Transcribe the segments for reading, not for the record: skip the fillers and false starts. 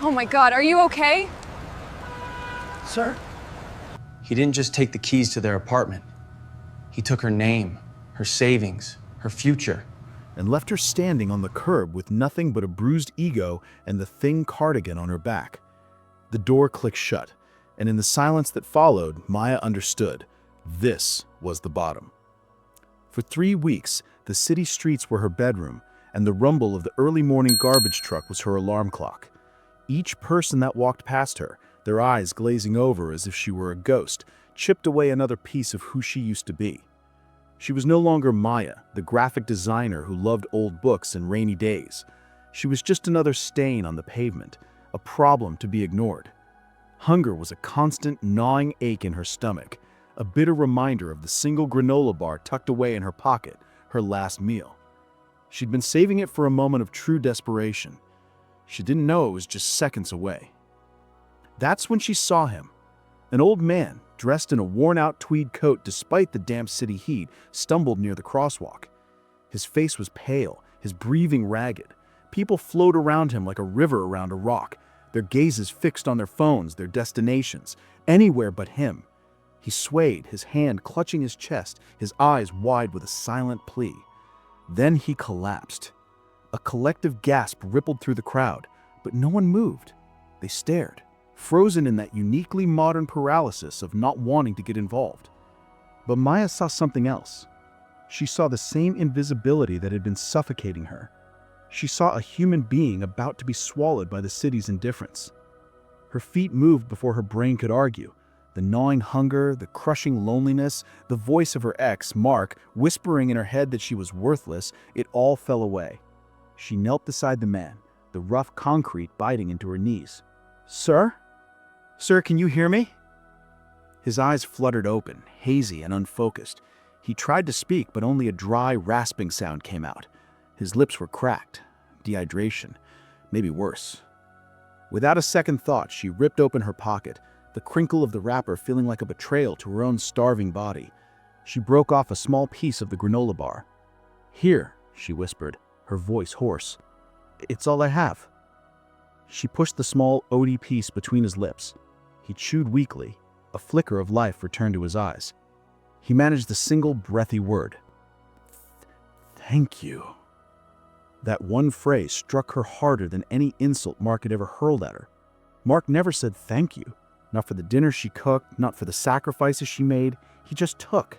Oh my God, are you okay? Sir? He didn't just take the keys to their apartment. He took her name, her savings, her future. And left her standing on the curb with nothing but a bruised ego and the thin cardigan on her back. The door clicked shut, and in the silence that followed, Maya understood. This was the bottom. For 3 weeks, the city streets were her bedroom, and the rumble of the early morning garbage truck was her alarm clock. Each person that walked past her, their eyes glazing over as if she were a ghost, chipped away another piece of who she used to be. She was no longer Maya, the graphic designer who loved old books and rainy days. She was just another stain on the pavement, a problem to be ignored. Hunger was a constant gnawing ache in her stomach, a bitter reminder of the single granola bar tucked away in her pocket, her last meal. She'd been saving it for a moment of true desperation. She didn't know it was just seconds away. That's when she saw him. An old man, dressed in a worn-out tweed coat despite the damp city heat, stumbled near the crosswalk. His face was pale, his breathing ragged. People flowed around him like a river around a rock, their gazes fixed on their phones, their destinations, anywhere but him. He swayed, his hand clutching his chest, his eyes wide with a silent plea. Then he collapsed. A collective gasp rippled through the crowd, but no one moved. They stared, frozen in that uniquely modern paralysis of not wanting to get involved. But Maya saw something else. She saw the same invisibility that had been suffocating her. She saw a human being about to be swallowed by the city's indifference. Her feet moved before her brain could argue. The gnawing hunger, the crushing loneliness, the voice of her ex, Mark, whispering in her head that she was worthless, it all fell away. She knelt beside the man, the rough concrete biting into her knees. "Sir? Sir, can you hear me?" His eyes fluttered open, hazy and unfocused. He tried to speak, but only a dry, rasping sound came out. His lips were cracked. Dehydration. Maybe worse. Without a second thought, she ripped open her pocket, the crinkle of the wrapper feeling like a betrayal to her own starving body. She broke off a small piece of the granola bar. "Here," she whispered, her voice hoarse. "It's all I have." She pushed the small, oaty piece between his lips. He chewed weakly. A flicker of life returned to his eyes. He managed the single breathy word. "Thank you." That one phrase struck her harder than any insult Mark had ever hurled at her. Mark never said thank you, not for the dinner she cooked, not for the sacrifices she made. He just took.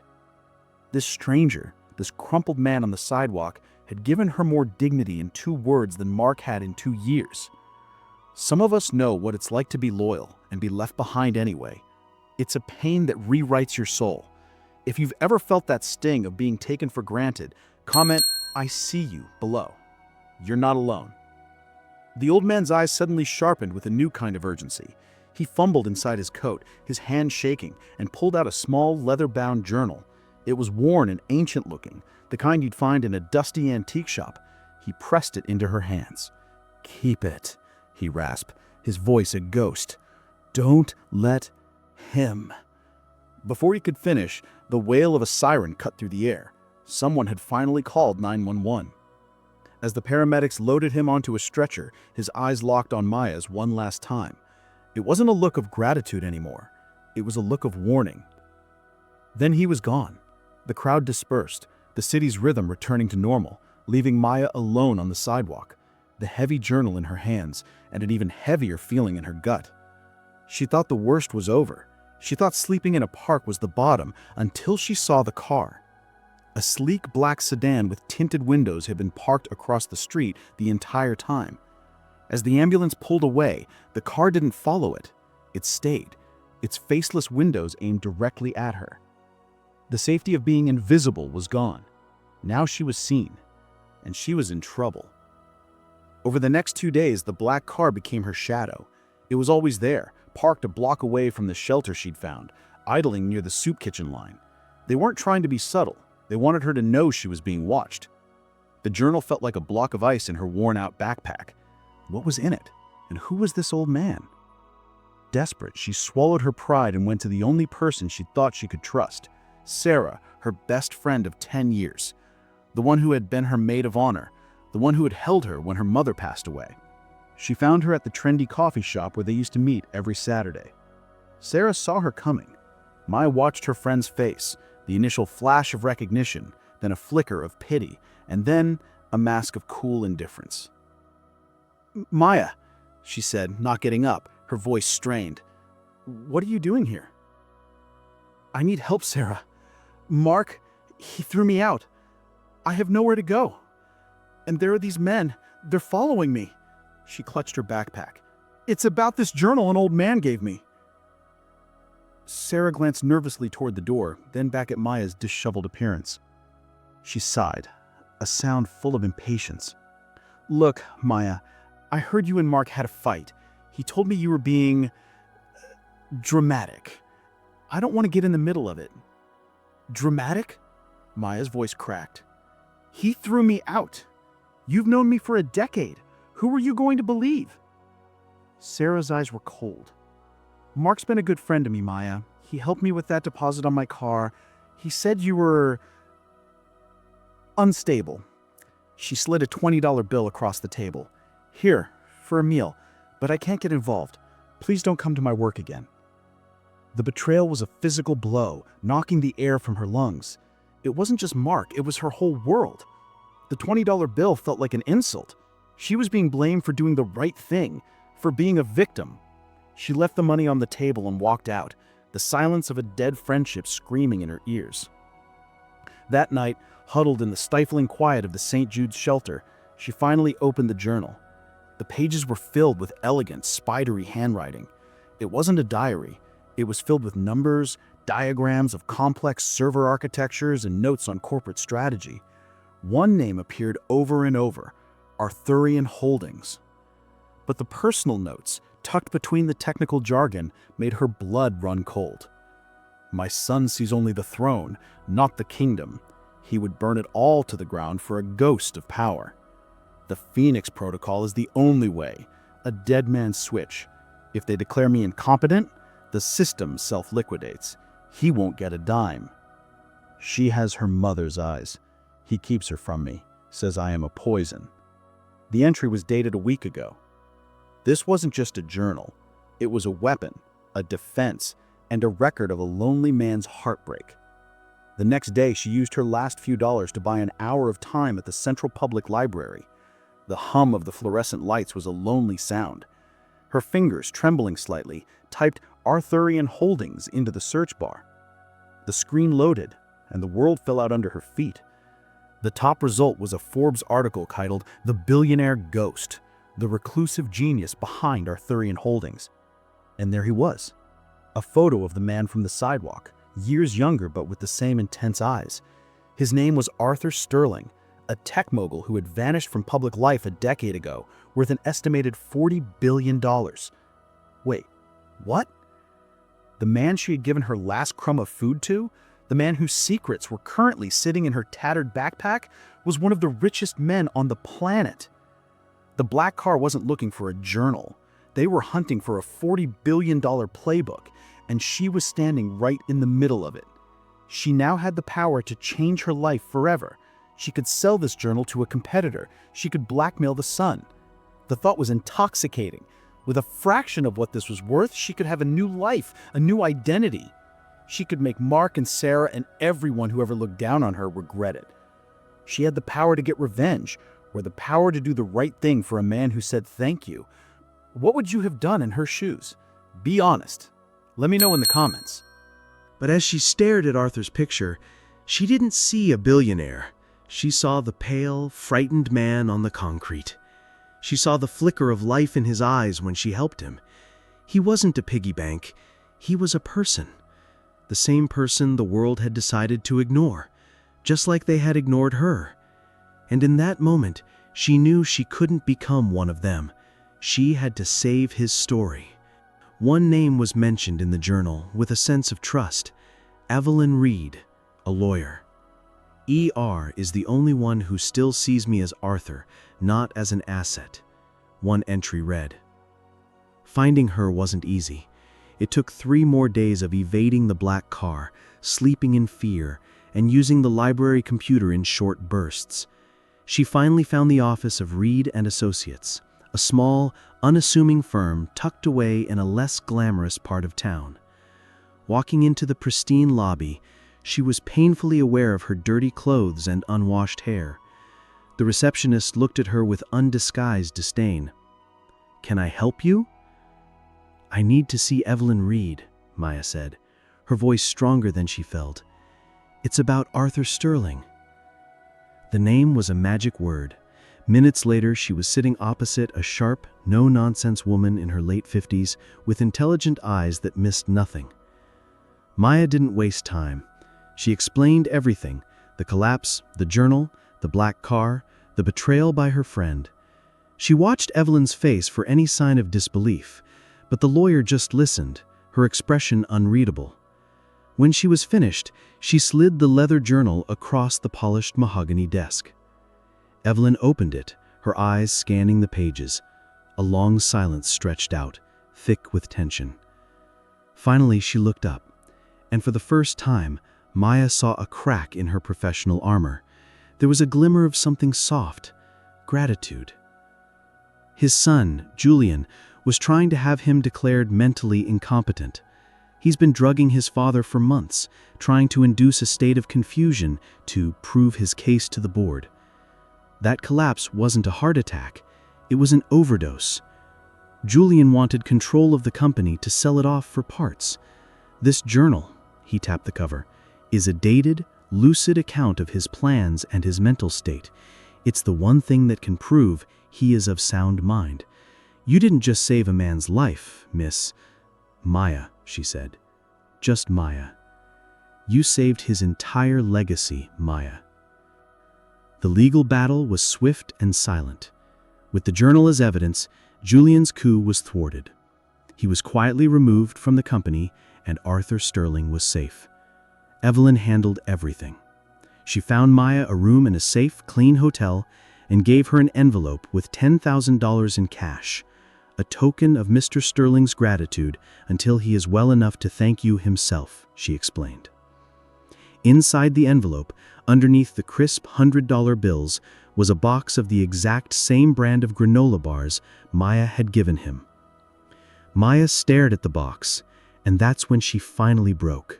This stranger, this crumpled man on the sidewalk, had given her more dignity in 2 words than Mark had in 2 years. Some of us know what it's like to be loyal and be left behind anyway. It's a pain that rewrites your soul. If you've ever felt that sting of being taken for granted, comment, "I see you," below. You're not alone. The old man's eyes suddenly sharpened with a new kind of urgency. He fumbled inside his coat, his hand shaking, and pulled out a small leather-bound journal. It was worn and ancient-looking, the kind you'd find in a dusty antique shop. He pressed it into her hands. "Keep it," he rasped, his voice a ghost. "Don't let him." Before he could finish, the wail of a siren cut through the air. Someone had finally called 911. As the paramedics loaded him onto a stretcher, his eyes locked on Maya's one last time. It wasn't a look of gratitude anymore. It was a look of warning. Then he was gone. The crowd dispersed, the city's rhythm returning to normal, leaving Maya alone on the sidewalk, the heavy journal in her hands and an even heavier feeling in her gut. She thought the worst was over. She thought sleeping in a park was the bottom until she saw the car. A sleek black sedan with tinted windows had been parked across the street the entire time. As the ambulance pulled away, the car didn't follow it. It stayed, its faceless windows aimed directly at her. The safety of being invisible was gone. Now she was seen, and she was in trouble. Over the next 2 days, the black car became her shadow. It was always there, parked a block away from the shelter she'd found, idling near the soup kitchen line. They weren't trying to be subtle. They wanted her to know she was being watched. The journal felt like a block of ice in her worn-out backpack. What was in it? And who was this old man? Desperate, she swallowed her pride and went to the only person she thought she could trust, Sarah, her best friend of 10 years, the one who had been her maid of honor, the one who had held her when her mother passed away. She found her at the trendy coffee shop where they used to meet every Saturday. Sarah saw her coming. Maya watched her friend's face, the initial flash of recognition, then a flicker of pity, and then a mask of cool indifference. "Maya," she said, not getting up, her voice strained. "What are you doing here?" "I need help, Sarah. Mark, he threw me out. I have nowhere to go. And there are these men. They're following me." She clutched her backpack. "It's about this journal an old man gave me." Sarah glanced nervously toward the door, then back at Maya's disheveled appearance. She sighed, a sound full of impatience. "Look, Maya, I heard you and Mark had a fight. He told me you were being dramatic. I don't want to get in the middle of it." "Dramatic?" Maya's voice cracked. "He threw me out. You've known me for a decade. Who are you going to believe?" Sarah's eyes were cold. "Mark's been a good friend to me, Maya. He helped me with that deposit on my car. He said you were unstable." She slid a $20 bill across the table. "Here, for a meal, but I can't get involved. Please don't come to my work again." The betrayal was a physical blow, knocking the air from her lungs. It wasn't just Mark, it was her whole world. The $20 bill felt like an insult. She was being blamed for doing the right thing, for being a victim. She left the money on the table and walked out, the silence of a dead friendship screaming in her ears. That night, huddled in the stifling quiet of the St. Jude's shelter, she finally opened the journal. The pages were filled with elegant, spidery handwriting. It wasn't a diary. It was filled with numbers, diagrams of complex server architectures, and notes on corporate strategy. One name appeared over and over: Arthurian Holdings. But the personal notes, tucked between the technical jargon, made her blood run cold. "My son sees only the throne, not the kingdom. He would burn it all to the ground for a ghost of power. The Phoenix Protocol is the only way, a dead man's switch. If they declare me incompetent, the system self-liquidates. He won't get a dime. She has her mother's eyes. He keeps her from me, says I am a poison." The entry was dated a week ago. This wasn't just a journal. It was a weapon, a defense, and a record of a lonely man's heartbreak. The next day, she used her last few dollars to buy an hour of time at the Central Public Library. The hum of the fluorescent lights was a lonely sound. Her fingers, trembling slightly, typed Arthurian Holdings into the search bar. The screen loaded, and the world fell out under her feet. The top result was a Forbes article titled "The Billionaire Ghost, the reclusive genius behind Arthurian Holdings." And there he was, a photo of the man from the sidewalk, years younger but with the same intense eyes. His name was Arthur Sterling, a tech mogul who had vanished from public life a decade ago, worth an estimated $40 billion. Wait, what? The man she had given her last crumb of food to, the man whose secrets were currently sitting in her tattered backpack, was one of the richest men on the planet. The black car wasn't looking for a journal. They were hunting for a $40 billion playbook, and she was standing right in the middle of it. She now had the power to change her life forever. She could sell this journal to a competitor. She could blackmail the Sun. The thought was intoxicating. With a fraction of what this was worth, she could have a new life, a new identity. She could make Mark and Sarah and everyone who ever looked down on her regret it. She had the power to get revenge, or the power to do the right thing for a man who said thank you. What would you have done in her shoes? Be honest. Let me know in the comments. But as she stared at Arthur's picture, she didn't see a billionaire. She saw the pale, frightened man on the concrete. She saw the flicker of life in his eyes when she helped him. He wasn't a piggy bank. He was a person. The same person the world had decided to ignore, just like they had ignored her. And in that moment, she knew she couldn't become one of them. She had to save his story. One name was mentioned in the journal with a sense of trust: Evelyn Reed, a lawyer. "ER is the only one who still sees me as Arthur, not as an asset," one entry read. Finding her wasn't easy. It took 3 more days of evading the black car, sleeping in fear, and using the library computer in short bursts. She finally found the office of Reed and Associates, a small, unassuming firm tucked away in a less glamorous part of town. Walking into the pristine lobby, she was painfully aware of her dirty clothes and unwashed hair. The receptionist looked at her with undisguised disdain. "Can I help you?" "I need to see Evelyn Reed," Maya said, her voice stronger than she felt. "It's about Arthur Sterling." The name was a magic word. Minutes later, she was sitting opposite a sharp, no-nonsense woman in her late 50s with intelligent eyes that missed nothing. Maya didn't waste time. She explained everything: the collapse, the journal, the black car, the betrayal by her friend. She watched Evelyn's face for any sign of disbelief, but the lawyer just listened, her expression unreadable. When she was finished, she slid the leather journal across the polished mahogany desk. Evelyn opened it, her eyes scanning the pages. A long silence stretched out, thick with tension. Finally, she looked up, and for the first time, Maya saw a crack in her professional armor. There was a glimmer of something soft: gratitude. His son, Julian, was trying to have him declared mentally incompetent. He's been drugging his father for months, trying to induce a state of confusion to prove his case to the board. That collapse wasn't a heart attack, it was an overdose. Julian wanted control of the company to sell it off for parts. This journal, he tapped the cover, is a dated, lucid account of his plans and his mental state. It's the one thing that can prove he is of sound mind. "You didn't just save a man's life, Miss Maya," she said. "Just Maya. You saved his entire legacy, Maya." The legal battle was swift and silent. With the journal as evidence, Julian's coup was thwarted. He was quietly removed from the company, and Arthur Sterling was safe. Evelyn handled everything. She found Maya a room in a safe, clean hotel and gave her an envelope with $10,000 in cash, a token of Mr. Sterling's gratitude until he is well enough to thank you himself, she explained. Inside the envelope, underneath the crisp $100 bills, was a box of the exact same brand of granola bars Maya had given him. Maya stared at the box, and that's when she finally broke.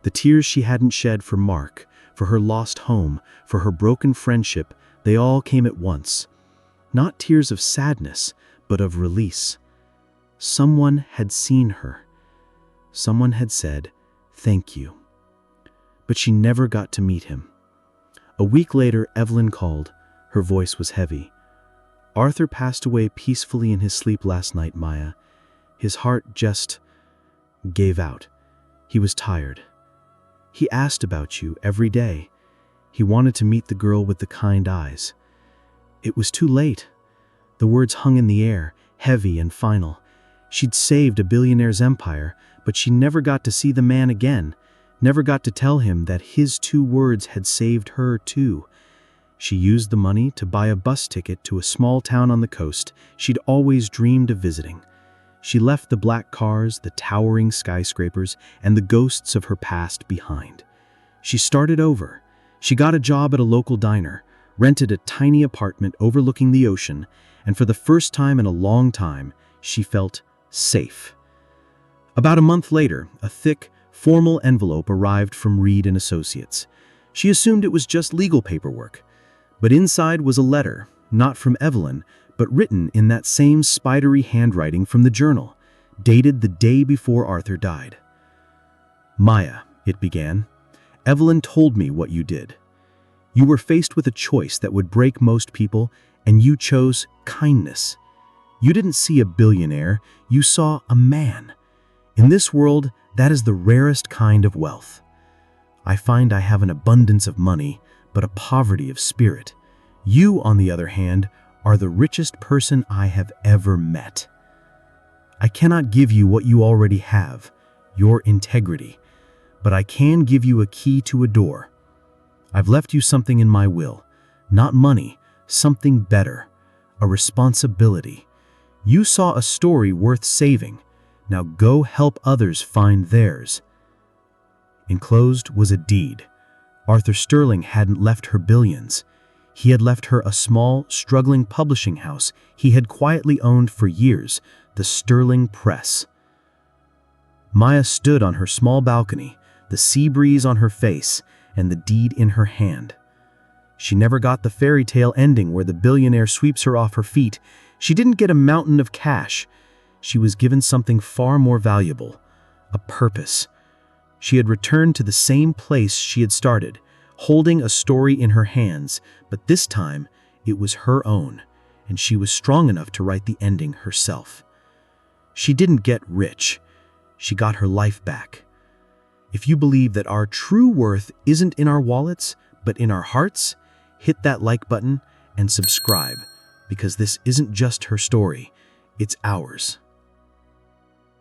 The tears she hadn't shed for Mark, for her lost home, for her broken friendship, they all came at once. Not tears of sadness, but of release. Someone had seen her. Someone had said, "Thank you." But she never got to meet him. A week later, Evelyn called. Her voice was heavy. "Arthur passed away peacefully in his sleep last night, Maya. His heart just gave out. He was tired. He asked about you every day. He wanted to meet the girl with the kind eyes. It was too late." The words hung in the air, heavy and final. She'd saved a billionaire's empire, but she never got to see the man again, never got to tell him that his 2 words had saved her too. She used the money to buy a bus ticket to a small town on the coast she'd always dreamed of visiting. She left the black cars, the towering skyscrapers, and the ghosts of her past behind. She started over. She got a job at a local diner, rented a tiny apartment overlooking the ocean, and for the first time in a long time, she felt safe. About a month later, a thick, formal envelope arrived from Reed & Associates. She assumed it was just legal paperwork. But inside was a letter, not from Evelyn, but written in that same spidery handwriting from the journal, dated the day before Arthur died. "Maya," it began, "Evelyn told me what you did. You were faced with a choice that would break most people, and you chose kindness. You didn't see a billionaire, you saw a man. In this world, that is the rarest kind of wealth. I find I have an abundance of money, but a poverty of spirit. You, on the other hand, are the richest person I have ever met. I cannot give you what you already have, your integrity, but I can give you a key to a door. I've left you something in my will, not money, something better, a responsibility. You saw a story worth saving. Now go help others find theirs." Enclosed was a deed. Arthur Sterling hadn't left her billions. He had left her a small, struggling publishing house he had quietly owned for years, the Sterling Press. Maya stood on her small balcony, the sea breeze on her face, and the deed in her hand. She never got the fairy tale ending where the billionaire sweeps her off her feet. She didn't get a mountain of cash. She was given something far more valuable, a purpose. She had returned to the same place she had started, holding a story in her hands, but this time it was her own, and she was strong enough to write the ending herself. She didn't get rich. She got her life back. If you believe that our true worth isn't in our wallets, but in our hearts, hit that like button and subscribe, because this isn't just her story, it's ours.